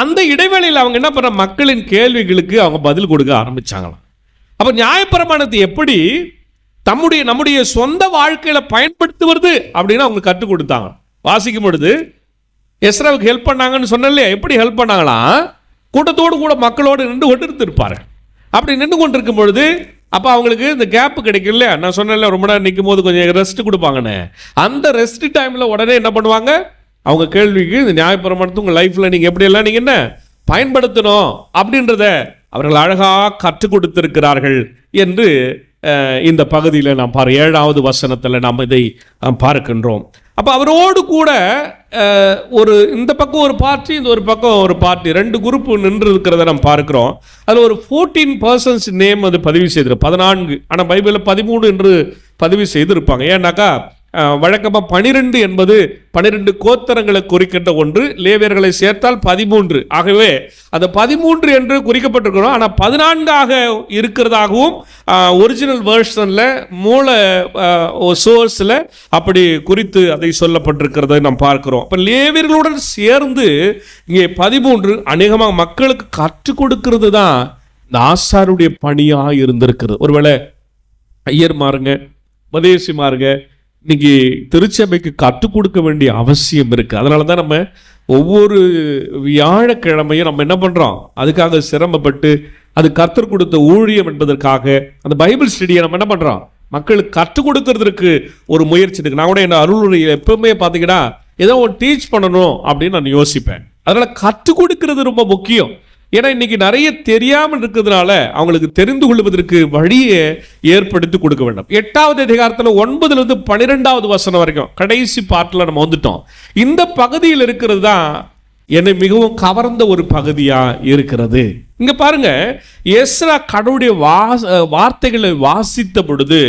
அந்த இடைவெளியில் அவங்க என்ன பண்ண, மக்களின் கேள்விகளுக்கு அவங்க பதில் கொடுக்க ஆரம்பிச்சாங்களாம். அப்ப நியாயப்பிரமாணத்தை எப்படி நம்முடைய சொந்த வாழ்க்கையில பயன்படுத்துவது அப்படின்னு அவங்க கற்றுக் கொடுத்தாங்க. வாசிக்கும் பொழுது எஸ்ராவுக்கு ஹெல்ப் பண்ணாங்கன்னு சொன்னல, எப்படி ஹெல்ப் பண்ணாங்களாம், கூட்டத்தோடு கூட மக்களோடு நின்று கொண்டு இருப்பாரு. அப்படி நின்று கொண்டிருக்கும் பொழுது அப்போ அவங்களுக்கு இந்த கேப்பு கிடைக்கும் இல்லையா, நான் சொன்னேன்ல ரொம்ப நேரம் நிற்கும் போது கொஞ்சம் ரெஸ்ட் கொடுப்பாங்கன்னு. அந்த ரெஸ்ட் டைமில் உடனே என்ன பண்ணுவாங்க, அவங்க கேள்விக்கு இந்த நியாயப்பிரமாணத்தை உங்கள் லைஃப்பில் நீங்கள் எப்படியெல்லாம் நீங்கள் என்ன பயன்படுத்தணும் அப்படின்றத அவர்கள் அழகாக கற்றுக் கொடுத்திருக்கிறார்கள் என்று இந்த பகுதியில் நாம் 7வது வசனத்தில் நாம் இதை பார்க்கின்றோம். அப்போ அவரோடு கூட ஒரு இந்த பக்கம் ஒரு பார்ட்டி, இந்த ஒரு பக்கம் ஒரு பார்ட்டி, 2 குரூப் நின்று இருக்கிறத நம்ம பார்க்கிறோம். அதில் ஒரு 14 பர்சன்ஸ் நேம் அது பதிவு செய்திருக்கு, 14. ஆனால் பைபிளில் 13 என்று பதிவு செய்திருப்பாங்க. ஏன்னாக்கா வழக்கமாக 12 என்பது 12 கோத்திரங்களை குறிக்கின்ற ஒன்று, லேவியர்களை சேர்த்தால் 13. ஆகவே அந்த 13 என்று குறிக்கப்பட்டிருக்கிறோம். ஆனால் 14ஆக இருக்கிறதாகவும் ஒரிஜினல் வேர்ஷனில் மூல சோர்ஸில் அப்படி குறித்து அதை சொல்லப்பட்டிருக்கிறத நாம் பார்க்கிறோம். இப்போ லேவியர்களுடன் சேர்ந்து இங்கே 13 அநேகமாக மக்களுக்கு கற்றுக் கொடுக்கிறது தான் இந்த ஆசாருடைய பணியாக இருந்திருக்கிறது. ஒருவேளை ஐயர்மாருங்க, உபதேசிமாருங்க இன்னைக்கு திருச்சபைக்கு கற்றுக் கொடுக்க வேண்டிய அவசியம் இருக்கு. அதனால தான் நம்ம ஒவ்வொரு வியாழக்கிழமையும் நம்ம என்ன பண்றோம், அதுக்காக சிரமப்பட்டு அது கர்த்தர் கொடுத்த ஊழியம் என்பதற்காக அந்த பைபிள் ஸ்டடியை நம்ம என்ன பண்றோம், மக்களுக்கு கற்றுக் கொடுக்கறதுக்கு ஒரு முயற்சி இருக்கு. நான் கூட என்ன அருளுரையில் எப்பவுமே பார்த்தீங்கன்னா ஏதோ ஒன்று டீச் பண்ணணும் அப்படின்னு நான் யோசிப்பேன். அதனால கற்றுக் கொடுக்கிறது ரொம்ப முக்கியம். ஏன்னா இன்னைக்கு நிறைய தெரியாமல் இருக்கிறதுனால அவங்களுக்கு தெரிந்து கொள்வதற்கு வழியை ஏற்படுத்தி கொடுக்க வேண்டும். 8வது அதிகாரத்தில் 9லிருந்து 12வது வசனம் வரைக்கும் கடைசி பார்ட்டில் நம்ம வந்துட்டோம். இந்த பகுதியில் இருக்கிறது தான் என்னை மிகவும் கவர்ந்த ஒரு பகுதியா இருக்கிறது. இங்க பாருங்க, எஸ்ரா கடவுளுடைய வார்த்தைகளை வாசித்த பொழுது,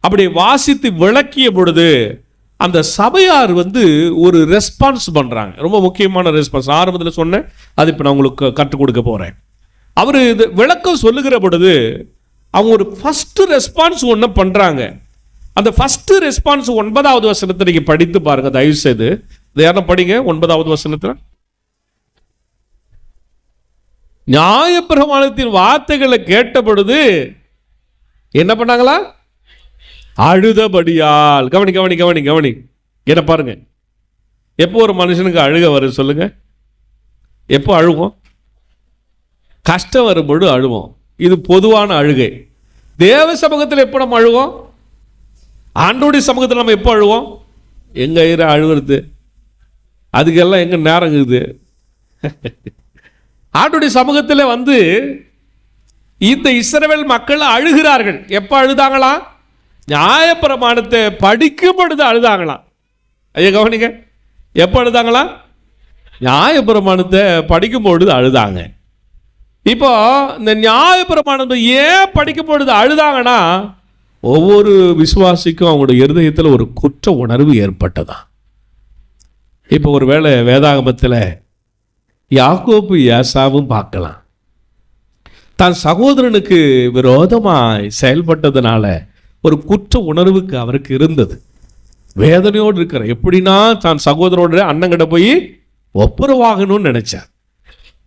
அப்படி வாசித்து விளக்கிய பொழுது அந்த சபையார் ஒரு ரெஸ்பான்ஸ் பண்றாங்க. ரொம்ப முக்கியமான ரெஸ்பான்ஸ். ஆரம்பத்தில் சொன்னேன், அது இப்போ நான் உங்களுக்கு கற்றுக் கொடுக்க போறேன். அவர் இது விளக்கம் சொல்லுகிற பொழுது அவங்க ஒரு ஃபர்ஸ்ட் ரெஸ்பான்ஸ் ஒன்று பண்றாங்க. அந்த ஃபர்ஸ்ட் ரெஸ்பான்ஸ் 9வது வசனத்தை நீங்க படித்து பாருங்க தயவு செய்து. யாரும் படிங்க 9வது வசனத்தில். நியாயப்பிரமாணத்தின் வார்த்தைகளை கேட்ட பொழுது என்ன பண்ணாங்களா, அழுதபடியால். கவனி கவனி கவனி கவனி என்ன பாருங்க, எப்போ ஒரு மனுஷனுக்கு அழுக வரும் சொல்லுங்க, எப்போ அழுவோம், கஷ்டம் வரும்பொழுது அழுவோம். இது பொதுவான அழுகை. தேவ சமூகத்தில் எப்போ நம்ம அழுவோம், ஆண்டோடைய சமூகத்தில் நம்ம எப்போ அழுவோம், எங்க அழுகிறது அதுக்கெல்லாம் எங்க நேரம் இருக்குது. ஆண்டோடைய சமூகத்தில் இந்த இஸ்ரவேல் மக்கள் அழுகிறார்கள். எப்போ அழுதாங்களா, நியாயப்பிரமாணத்தை படிக்கும் பொழுது அழுதாங்களாம். ஐயா கவனிங்க, எப்போ அழுதாங்களா, நியாயப்பிரமாணத்தை படிக்கும் பொழுது அழுதாங்க. இப்போ இந்த நியாயப்பிரமாணத்தை ஏன் படிக்கும் பொழுது அழுதாங்கன்னா, ஒவ்வொரு விசுவாசிக்கும் அவங்களுடைய இருதயத்தில் ஒரு குற்ற உணர்வு ஏற்பட்டதான். இப்போ ஒரு வேளை வேதாகமத்தில் யாக்கோபு ஏசாவும் பார்க்கலாம். தான் சகோதரனுக்கு விரோதமாய் செயல்பட்டதுனால ஒரு குற்ற உணர்வுக்கு அவருக்கு இருந்தது. வேதனையோடு இருக்கிற, எப்படின்னா தான் சகோதரோட அண்ணங்கிட்ட போய் ஒப்புரவாகணும்னு நினைச்சார்.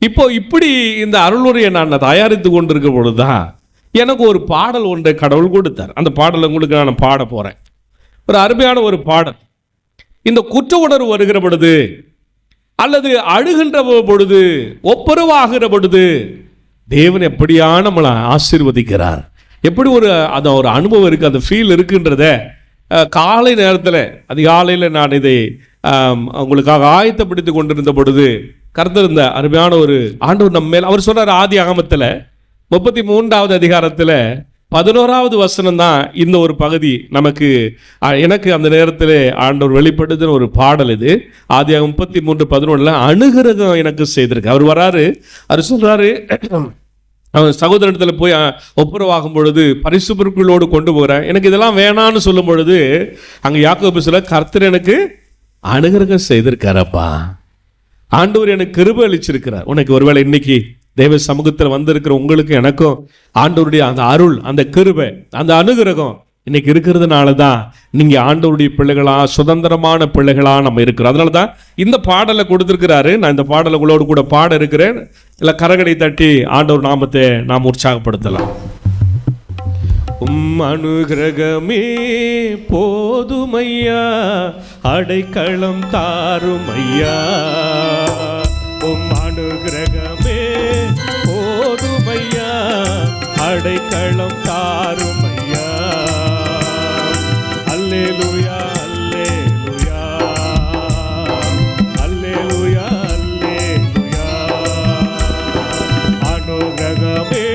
இப்போ இப்படி இந்த அருளுரையை நான் தயாரித்து கொண்டிருக்க பொழுதுதான் எனக்கு ஒரு பாடல் ஒன்றை கடவுள் கொடுத்தார். அந்த பாடலை உங்களுக்கு நான் பாட போறேன். ஒரு அருமையான ஒரு பாடல். இந்த குற்ற உணர்வு வருகிற பொழுது அல்லது அழுகின்ற பொழுது, ஒப்புரவாகிற பொழுது தேவன் எப்படியா நம்மளை ஆசீர்வதிக்கிறார், எப்படி அந்த ஒரு அனுபவம் இருக்குது, அந்த ஃபீல் இருக்குன்றத காலை நேரத்தில் அதிகாலையில் நான் இதை உங்களுக்காக ஆயத்தப்படுத்தி கொண்டிருந்த பொழுது கர்த்தர் இந்த அருமையான ஒரு ஆண்டவர் நம்ம மேல் அவர் சொல்கிறார். ஆதி ஆகமத்தில் 33வது அதிகாரத்தில் 11வது வசனம் தான் இந்த ஒரு பகுதி எனக்கு அந்த நேரத்தில் ஆண்டவர் வெளிப்படுத்தின ஒரு பாடல். இது ஆதியாகமம் 33:11 அனுகிரகம் எனக்கு செய்திருக்கு. அவர் வராரு, அவர் சொல்றாரு, அவன் சகோதரத்தில் போய் ஒப்புரவாகும் பொழுது பரிசுப்பொருட்களோடு கொண்டு போகிறேன், எனக்கு இதெல்லாம் வேணான்னு சொல்லும் பொழுது அங்கே யாக்கோபு சொல்ல, கர்த்தர் எனக்கு அனுகிரகம் செய்திருக்காரப்பா, ஆண்டவர் எனக்கு கிருபை அளிச்சிருக்கிறார். உனக்கு ஒருவேளை இன்னைக்கு தேவ சமூகத்தில் வந்திருக்கிற உங்களுக்கு எனக்கும் ஆண்டவருடைய அந்த அருள், அந்த கிருபை, அந்த அனுகிரகம் இன்னைக்கு இருக்கிறதுனால தான் நீங்கள் ஆண்டவருடைய பிள்ளைகளா, சுதந்திரமான பிள்ளைகளா நம்ம இருக்கிறோம். அதனால தான் இந்த பாடலை கொடுத்துருக்கிறாரு. நான் இந்த பாடலை உங்களோடு கூட பாட இருக்கிறேன். இல்லை கரகடை தட்டி ஆண்டவர் நாமத்தை நாம் உற்சாகப்படுத்தலாம். அனுகிரகமே போதுமையா, அடைக்கலம் தாருமையா, அனுகிரகமே போதுமையா, அடைக்கலம் தாருமையா. அல்லேலூயா அல்லேலூயா அல்லேலூயா அல்லேலூயா. அனுகிரகமே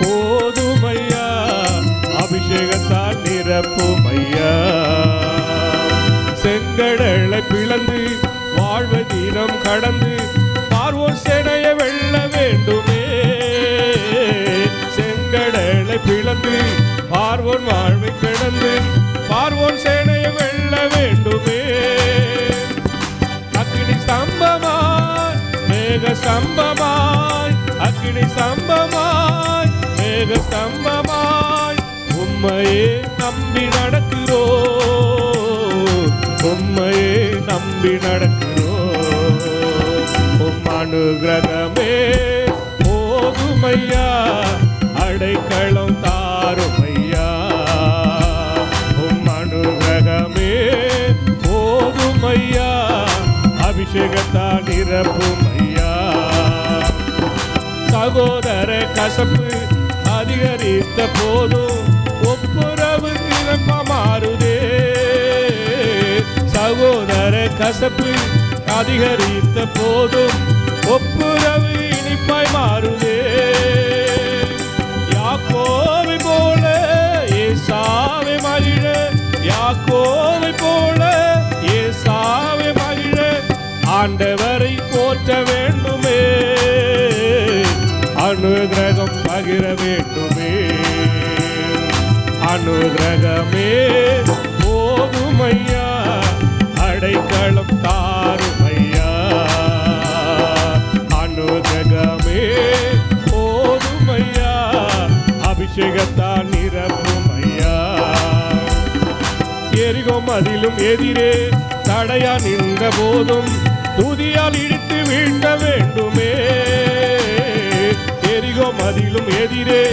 போதுமையா, அபிஷேகத்தால் நிரப்புமையா. செங்கடலை பிளந்து வாழ்வை தினம் கடந்து பார்வோன் சேனைய வெல்ல வேண்டுமே. செங்கடலை பிளந்து பார்வோன் வாழ்வை கடந்து பார்வோன் சேனைய வெல்ல வேண்டுமே. அக்கினி ஸ்தம்பமாய் மேக ஸ்தம்பமாய், அக்கினி ஸ்தம்பமாய் மேக ஸ்தம்பமாய், உம்மையே நம்பி நடக்கிறோம், உம்மையே நம்பி நடக்கிறோம். அனுகிரகமே போதுமையா, அடைக்கலம் தாருமையா. அனுகிரகமே போதுமையா, அபிஷேகத்தால் நிரப்புமையா. சகோதர கசப்பு அதிகரித்த போதும் ஒப்புரவு நிரப்ப மாறுதே. சகோதர கசப்பு அதிகரித்த போதும் ஒப்புரவு இனிப்பாய் மாறுதே. யாக்கோவை போல ஏசாவை மகிழ, யாக்கோவை போல ஏசாவை மகிழ, ஆண்டவரை போற்ற வேண்டுமே, அனுகிரகம் பகிர வேண்டுமே. அனுகிரகமே போதுமையா, அடைக்கலம் தாருமையா. அனுகிரகமே போதுமையா, அபிஷேகத்தால் நிரப்புமையா. எரிகோ மதிலும் எதிரே தடையா நின்ற போதும் துதியால் இடித்து வீழ்த்த வேண்டுமே. எரிகோ மதிலும் எதிரே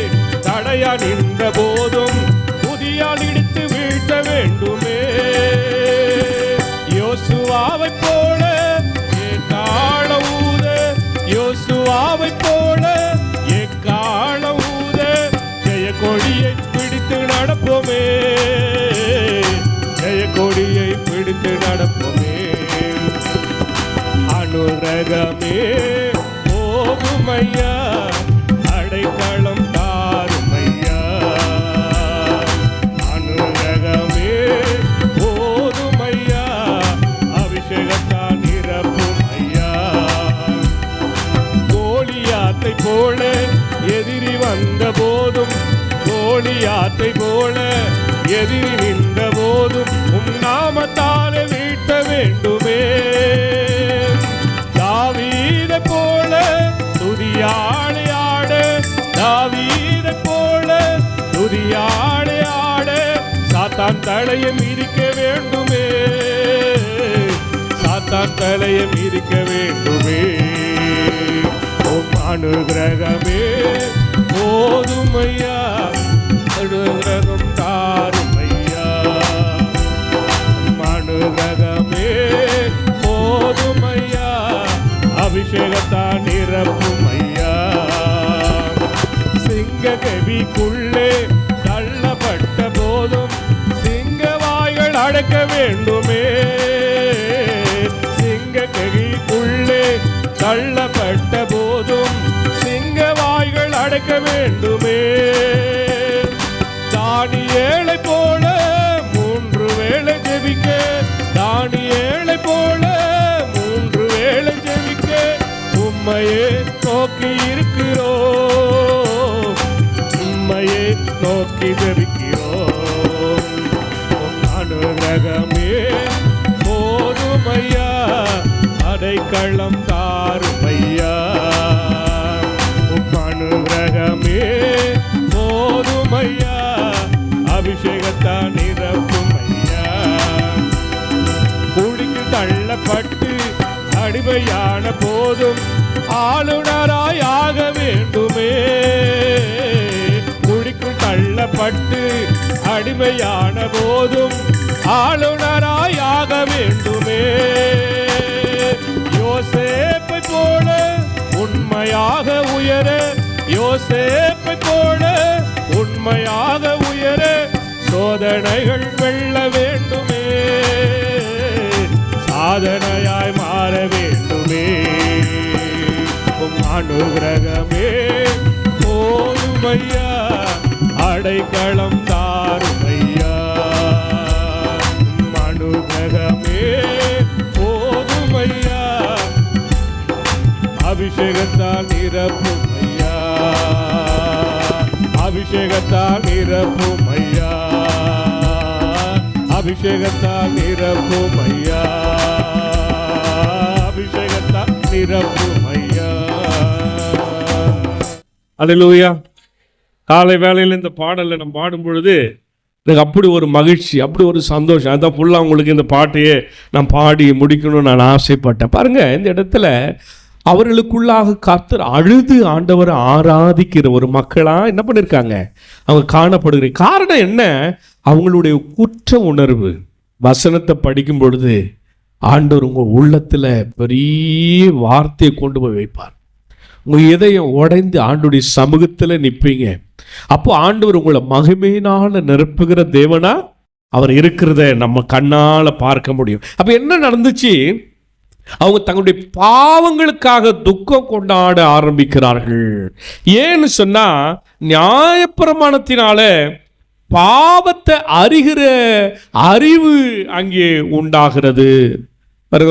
தடையா நின்ற போதும் துதியால் இடித்து வீழ்த்த வேண்டுமே. யோசுவாவை போல எக்காள ஊத, யோசுவாவை போல எக்காள ஊத, ஜெய கொடியை பிடித்து நடப்போமே, ஜெய கொடியை பிடித்து நடப்போமே. அனுகிரகமே போதுமையா, அடைக்கலம் தாருமையா. அனுகிரகமே போதுமையா, அபிஷேகத்தால் நிரப்புமையா. கோலியாத்தை போல எதிரி வந்த போதும், கோலியாத்தை போல எதிரி நின்ற போதும் உம் நாமத்தாலே வீட்ட வேண்டுமே. தாவீதை போல துதியாளி ஆட, தாவீதை போல துதியாளி ஆட, சாத்தான் தலையை மிதிக்க வேண்டுமே, சாத்தான் தலையை மிதிக்க வேண்டுமே. அனுகிரகமே போதுமையா, அனுகிரகம் தாருமையா. அபிஷேகத்தால் நிரப்பும் ஐயா. சிங்க கவிக்குள்ளே தள்ளப்பட்ட போதும் சிங்க வாய்கள் அடக்க வேண்டுமே. சிங்க கவிக்குள்ளே தள்ளப்பட்ட போதும் சிங்க வாய்கள் அடக்க வேண்டுமே. தானியேலை போல 3 வேளை ஜெபிக்க, தானியேலை போல 3 வேளை ஜெபிக்க உம்மையே நோக்கி இருக்கிறோம், உம்மையே நோக்கி ஜெபிக்கிறோம். அனுகிரகமே போதும் ஐயா, அடைக்கலம் தாரும் ஐயா. அனுகிரகமே போதும் ஐயா, அபிஷேகத்தால் நிரப்பும் ஐயா. குழிக்கு தள்ளப்பட்டு அடிமையான போதும் ஆளுநராய் ஆக வேண்டுமே. குழிக்கு தள்ளப்பட்டு அடிமையான போதும் ஆளுநராய் ஆக வேண்டுமே. யோசேப்பை போல உண்மையாக உயர, யோசேப்பை போல உண்மையாக உயர சோதனைகள் வெல்ல வேண்டுமே. சாதனையாய் மாற வேண்டுமே. அனுகிரகமே போதும் ஐயா, அடைக்கலம் தாரும் ஐயா. அனுகிரகமே போதும் ஐயா, அபிஷேகத்தால் நிரப்பும் ஐயா. அபிஷேகத்தால் நிரப்பும் ஐயா, அபிஷேகத்தால் நிரப்பும் ஐயா, அபிஷேகத்தால் நிரப்பும் ஐயா. அல்லேலூயா. காலை வேளையில் இந்த பாடலை நம்ம பாடும் பொழுது எனக்கு அப்படி ஒரு மகிழ்ச்சி, அப்படி ஒரு சந்தோஷம். அதான் ஃபுல்லாக உங்களுக்கு இந்த பாட்டையே நான் பாடி முடிக்கணும்னு நான் ஆசைப்பட்டேன். பாருங்க, இந்த இடத்துல அவர்களுக்குள்ளாக கர்த்தர் அழுது ஆண்டவரை ஆராதிக்கிற ஒரு மக்களா என்ன பண்ணியிருக்காங்க, அவங்க காணப்படுகிற காரணம் என்ன? அவங்களுடைய குற்ற உணர்வு. வசனத்தை படிக்கும் பொழுது ஆண்டவர் உங்கள் உள்ளத்தில் பெரிய வார்த்தையை கொண்டு போய் வைப்பார். உங்கள் இதயம் உடைந்து ஆண்டுடைய சமூகத்தில் நிற்பீங்க. அப்போ ஆண்டவர் உங்களை மகிமையினால நிரப்புகிற தேவனா அவர் இருக்கிறத நம்ம கண்ணால் பார்க்க முடியும். அப்போ என்ன நடந்துச்சு? அவங்க தங்களுடைய பாவங்களுக்காக துக்கம் கொண்டாட ஆரம்பிக்கிறார்கள். ஏன்னு சொன்னா, நியாயப்பிரமாணத்தினால பாவத்தை அறிகிற அறிவு அங்கே உண்டாகிறது.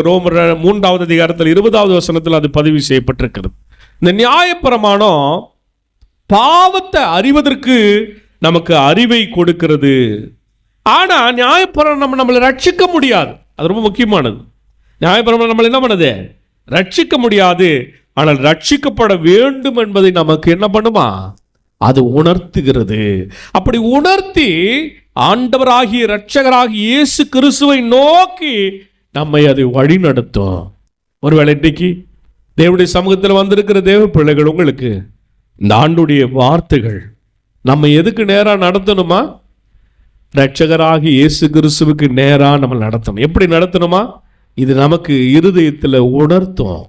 ரோமர் 3வது அதிகாரத்தில் 20வது வசனத்தில் அது பதிவு செய்யப்பட்டிருக்கிறது. இந்த நியாயப்பிரமாணம் பாவத்தை அறிவதற்கு நமக்கு அறிவை கொடுக்கிறது. ஆனா நியாயப்பிரமாணம் நம்மளை ரட்சிக்க முடியாது. அது ரொம்ப முக்கியமானது. நியாயப்பிரமாணம் நம்மளை என்ன பண்ணுது? ரட்சிக்க முடியாது. ஆனால் ரட்சிக்கப்பட வேண்டும் என்பதை நமக்கு என்ன பண்ணுமா? அது உணர்த்துகிறது. அப்படி உணர்த்தி ஆண்டவராகிய இரட்சகராகிய இயேசு கிறிஸ்துவை நோக்கி நம்மை அது வழி நடத்தும். ஒருவேளை இன்றைக்கு தேவனுடைய சமூகத்தில் வந்திருக்கிற தேவ பிள்ளைகள், உங்களுக்கு இந்த ஆண்டுடைய வார்த்தைகள் நம்ம எதுக்கு நேராக நடத்தணுமா? இரட்சகராகிய இயேசு கிறிஸ்துவுக்கு நேராக நம்ம நடத்தணும். எப்படி நடத்தணுமா? இது நமக்கு இருதயத்தில் உணர்த்தும்.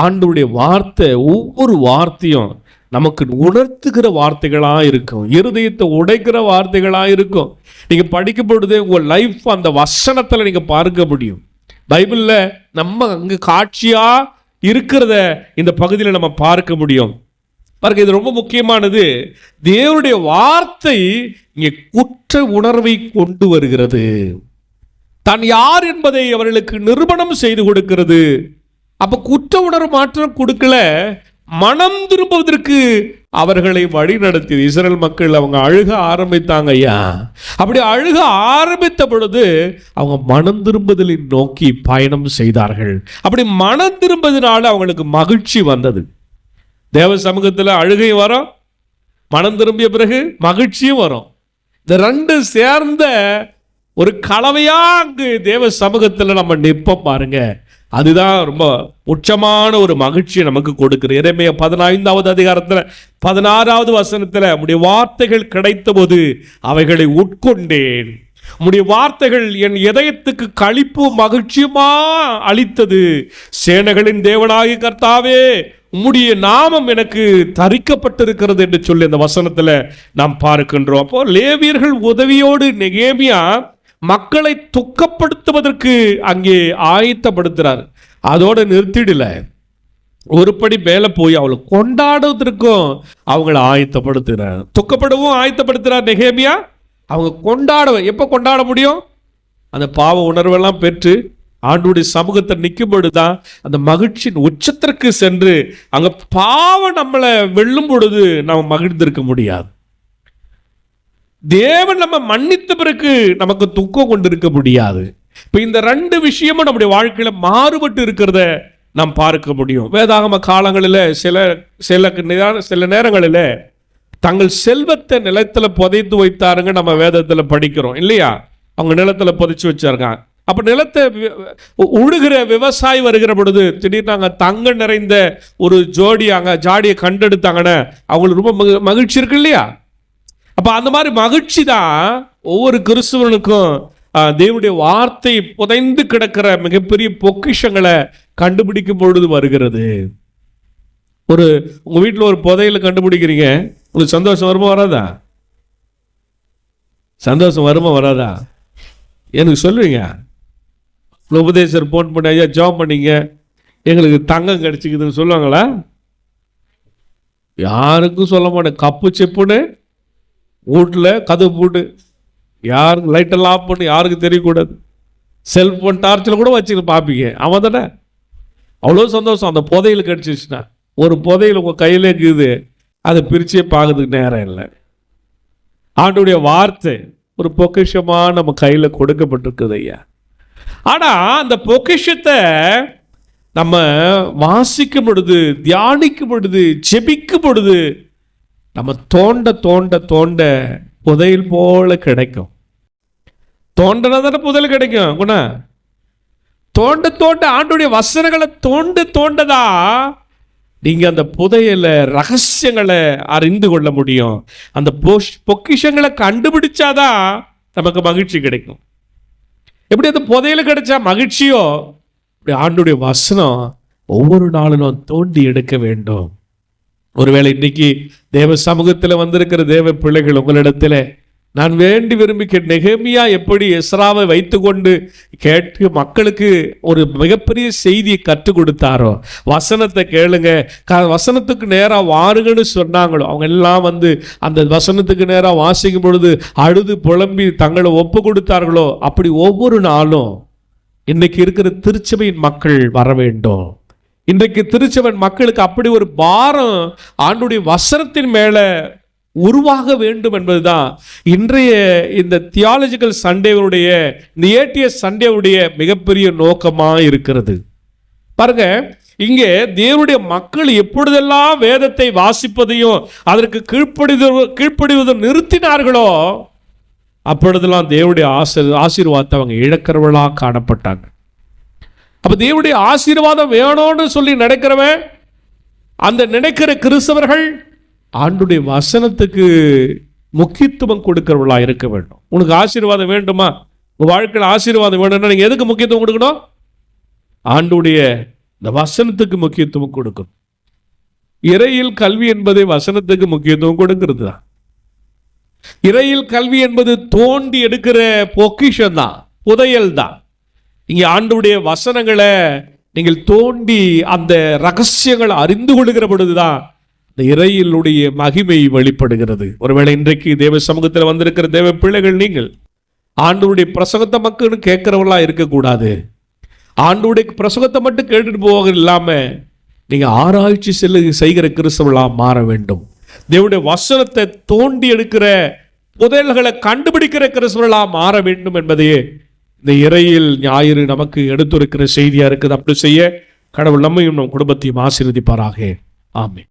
ஆண்டவருடைய வார்த்தை, ஒவ்வொரு வார்த்தையும் நமக்கு உணர்த்துகிற வார்த்தைகளாக இருக்கும், இருதயத்தை உடைக்கிற வார்த்தைகளாக இருக்கும். நீங்கள் படிக்கும் பொழுது உங்கள் லைஃப் அந்த வசனத்தில் நீங்கள் பார்க்க முடியும். பைபிளில் நம்ம அங்கே காட்சியாக இருக்கிறத இந்த பகுதியில் நம்ம பார்க்க முடியும். பாருங்க, இது ரொம்ப முக்கியமானது. தேவனுடைய வார்த்தை இங்கே குற்ற உணர்வை கொண்டு வருகிறது. தான் யார் என்பதை அவர்களுக்கு நிரூபணம் செய்து கொடுக்கிறது. அப்ப குற்ற உணர்வு மாற்றம் கொடுக்கல, மனம் திரும்புவதற்கு அவர்களை வழி நடத்தியது. இஸ்ரேல் மக்கள் அவங்க அழுக ஆரம்பித்தாங்க ஐயா. அப்படி அழுக ஆரம்பித்த பொழுது அவங்க மனம் திரும்புதலை நோக்கி பயணம் செய்தார்கள். அப்படி மனம் திரும்புவதனால அவங்களுக்கு மகிழ்ச்சி வந்தது. தேவ சமூகத்தில் அழுகையும் வரும், மனம் திரும்பிய பிறகு மகிழ்ச்சியும் வரும். இந்த ரெண்டு சேர்ந்த ஒரு கலவையா அங்கு தேவ சமூகத்தில் நம்ம நிற்போம் பாருங்க. அதுதான் ரொம்ப உச்சமான ஒரு மகிழ்ச்சியை நமக்கு கொடுக்குது. எரேமியா 15வது அதிகாரத்தில் 16வது வசனத்தில், உம்முடைய வார்த்தைகள் கிடைத்த போது அவைகளை உட்கொண்டேன், உம்முடைய வார்த்தைகள் என் இதயத்துக்கு களிப்பும் மகிழ்ச்சியுமா அளித்தது. சேனைகளின் தேவனாகிய கர்த்தாவே, உம்முடைய நாமம் எனக்கு தரிக்கப்பட்டிருக்கிறது என்று சொல்லி அந்த வசனத்துல நாம் பார்க்கின்றோம். அப்போ லேவியர்கள் உதவியோடு நெகேமியா மக்களை துக்கப்படுத்துவதற்கு அங்கே ஆயத்தப்படுத்துறார். அதோட நிறுத்திடல, ஒருபடி மேல போய் அவளை கொண்டாடுவதற்கும் அவங்களை ஆயத்தப்படுத்துகிறார். துக்கப்படவும் ஆயத்தப்படுத்துறார் நெகேமியா. அவங்க எப்ப கொண்டாட முடியும்? அந்த பாவ உணர்வெல்லாம் பெற்று ஆண்டவருடைய சமூகத்தை நிற்கும் பொழுதுதான் அந்த மகிழ்ச்சியின் உச்சத்திற்கு சென்று, அங்க பாவம் நம்மளை வெல்லும் பொழுது நம்ம மகிழ்ந்திருக்க முடியாது. தேவன் நம்ம மன்னித்த பிறகு நமக்கு துக்கம் கொண்டு இருக்க முடியாது. இப்ப இந்த ரெண்டு விஷயமும் நம்முடைய வாழ்க்கையில மாறுபட்டு இருக்கிறத நாம் பார்க்க முடியும். வேதாகம காலங்களில் சில நேரங்களில் தங்கள் செல்வத்தை நிலத்துல புதைத்து வைத்தாருங்க. நம்ம வேதத்தில் படிக்கிறோம் இல்லையா? அவங்க நிலத்துல புதைச்சு வச்சிருக்காங்க. அப்ப நிலத்தை உழுகிற விவசாயி வருகிற பொழுது திடீர்னு அங்க தங்கம் நிறைந்த ஒரு ஜாடியை கண்டெடுத்தாங்கன்னா அவங்களுக்கு ரொம்ப மகிழ்ச்சி இருக்கு இல்லையா? அப்ப அந்த மாதிரி மகிழ்ச்சி தான் ஒவ்வொரு கிறிஸ்துவனுக்கும் தேவனுடைய வார்த்தை புதைந்து கிடக்கிற மிகப்பெரிய பொக்கிஷங்களை கண்டுபிடிக்கும் பொழுது வருகிறது. உங்க வீட்டில் ஒரு புதையல கண்டுபிடிக்கிறீங்க, உங்களுக்கு சந்தோஷம் வருமா வராதா? சந்தோஷம் வருமா வராதா? எனக்கு சொல்லுவீங்க. உபதேசர் போன் பண்ணி, ஐயா ஜாப் பண்ணீங்க, எங்களுக்கு தங்கம் கிடைச்சிக்குதுன்னு சொல்லுவாங்களா? யாருக்கும் சொல்ல மாட்டேன். கப்பு செப்புன்னு வீட்டில் கதவு போட்டு யாருக்கு லைட்டெல்லாம் ஆஃப் பண்ணி யாருக்கும் தெரியக்கூடாது. செல்ஃபோன் டார்ச்சில் கூட வச்சுன்னு பார்ப்பீங்க. அவன் தானே அவ்வளோ சந்தோஷம் அந்த புதையில் கிடச்சிச்சுன்னா. ஒரு புதையில் உங்கள் கையிலே இருக்குது, அதை பிரிச்சே பார்க்கறதுக்கு நேரம் இல்லை. ஆண்டவருடைய வார்த்தை ஒரு பொக்கிஷமாக நம்ம கையில் கொடுக்கப்பட்டிருக்குது ஐயா. ஆனால் அந்த பொக்கிஷத்தை நம்ம வாசிக்கும் பொழுது, தியானிக்கும் பொழுது, ஜெபிக்கும் பொழுது நம்ம தோண்ட தோண்ட தோண்ட புதையல் போல கிடைக்கும். தோண்டனா தானே புதையல் கிடைக்கும். குணா தோண்ட தோண்ட ஆண்டவருடைய வசனங்களை தோண்ட தோண்டதா நீங்க அந்த புதையல ரகசியங்களை அறிந்து கொள்ள முடியும். அந்த பொக்கிஷங்களை கண்டுபிடிச்சாதான் நமக்கு மகிழ்ச்சி கிடைக்கும். எப்படி அந்த புதையல கிடைச்சா மகிழ்ச்சியோ, இப்படி ஆண்டவருடைய வசனம் ஒவ்வொரு நாளும் தோண்டி எடுக்க வேண்டும். ஒருவேளை இன்னைக்கு தேவ சமூகத்தில் வந்திருக்கிற தேவ பிள்ளைகள் உங்களிடத்தில் நான் வேண்டி விரும்பி நெகேமியா எப்படி எஸ்ராவை வைத்து கொண்டு கேட்டு மக்களுக்கு ஒரு மிகப்பெரிய செய்தியை கற்றுக் கொடுத்தாரோ, வசனத்தை கேளுங்க, வசனத்துக்கு நேராக வாருங்கன்னு சொன்னாங்களோ, அவங்க எல்லாம் வந்து அந்த வசனத்துக்கு நேராக வாசிக்கும் பொழுது அழுது புலம்பி தங்களை ஒப்பு கொடுத்தார்களோ, அப்படி ஒவ்வொரு நாளும் இன்னைக்கு இருக்கிற திருச்சபையின் மக்கள் வர வேண்டும். இன்றைக்கு திருச்சபை மக்களுக்கு அப்படி ஒரு பாரம் ஆண்டுடைய வசனத்தின் மேல உருவாக வேண்டும் என்பதுதான் இன்றைய இந்த தியாலஜிக்கல் சண்டேவுடைய, இந்த ஏடிஎஸ் சண்டேவுடைய மிகப்பெரிய நோக்கமாக இருக்கிறது. பாருங்க, இங்கே தேவனுடைய மக்கள் எப்பொழுதெல்லாம் வேதத்தை வாசிப்பதையும் அதற்கு கீழ்ப்படிவதும் நிறுத்தினார்களோ, அப்பொழுதெல்லாம் தேவனுடைய ஆசீர்வாதத்தை அவங்க இழக்கிறவர்களாக காணப்பட்டாங்க. அப்ப தேவனுடைய ஆசீர்வாதம் வேணும்னு சொல்லி நினைக்கிறவன், அந்த நினைக்கிற கிறிஸ்தவர்கள் ஆண்டுடைய வசனத்துக்கு முக்கியத்துவம் கொடுக்கிறவர்களா இருக்க வேண்டும். உனக்கு ஆசீர்வாதம் வேண்டுமா, உங்க வாழ்க்கையில் ஆசீர்வாதம் வேணும்னா நீங்க எதுக்கு முக்கியத்துவம் கொடுக்கணும்? ஆண்டுடைய இந்த வசனத்துக்கு முக்கியத்துவம் கொடுக்கணும். இறையில் கல்வி என்பதை வசனத்துக்கு முக்கியத்துவம் கொடுக்கிறது தான். இறையில் கல்வி என்பது தோண்டி எடுக்கிற பொக்கிஷம் தான், புதையல் தான். இங்கே ஆண்டவருடைய வசனங்களை நீங்கள் தோண்டி அந்த ரகசியங்களை அறிந்து கொள்கிற பொழுதுதான் இந்த இறையிலுடைய மகிமை வெளிப்படுகிறது. ஒருவேளை இன்றைக்கு தேவ சமூகத்தில் வந்திருக்கிற தேவ பிள்ளைகள், நீங்கள் ஆண்டவருடைய பிரசங்கத்தை மக்கள் கேட்கிறவர்களா இருக்கக்கூடாது. ஆண்டவருடைய பிரசங்கத்தை மட்டும் கேட்டுட்டு போக இல்லாம நீங்க ஆராய்ச்சி செய்கிற கிறிஸ்தவர்களா மாற வேண்டும். தேவனுடைய வசனத்தை தோண்டி எடுக்கிற புதையல்களை கண்டுபிடிக்கிற கிறிஸ்தவர்களா மாற வேண்டும் என்பதையே இந்த இறையில் ஞாயிறு நமக்கு எடுத்துரைக்கிற செய்தியா இருக்குது. அப்படி செய்ய கடவுள் நம்மையும் நம் குடும்பத்தையும் ஆசீர்வதிப்பாராக. ஆமென்.